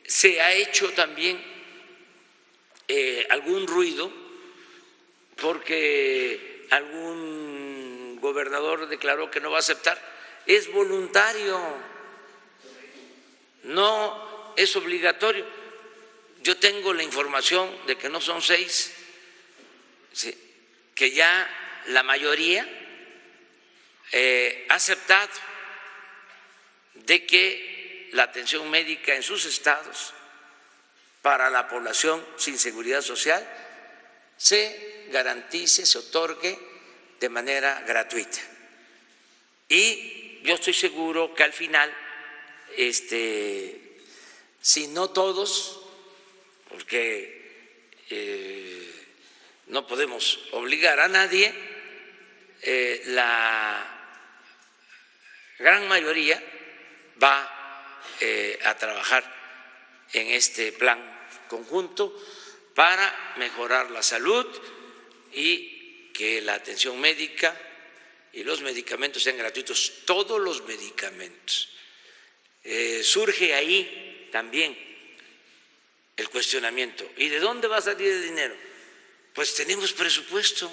Se ha hecho también algún ruido porque algún gobernador declaró que no va a aceptar. Es voluntario, no es obligatorio. Yo tengo la información de que no son 6, ¿sí?, que ya la mayoría ha aceptado de que la atención médica en sus estados para la población sin seguridad social se garantice, se otorgue de manera gratuita. Y yo estoy seguro que al final, si no todos, porque no podemos obligar a nadie, la gran mayoría va a trabajar en este plan conjunto para mejorar la salud y que la atención médica y los medicamentos sean gratuitos, todos los medicamentos. Surge ahí también el cuestionamiento. ¿Y de dónde va a salir el dinero? Pues tenemos presupuesto.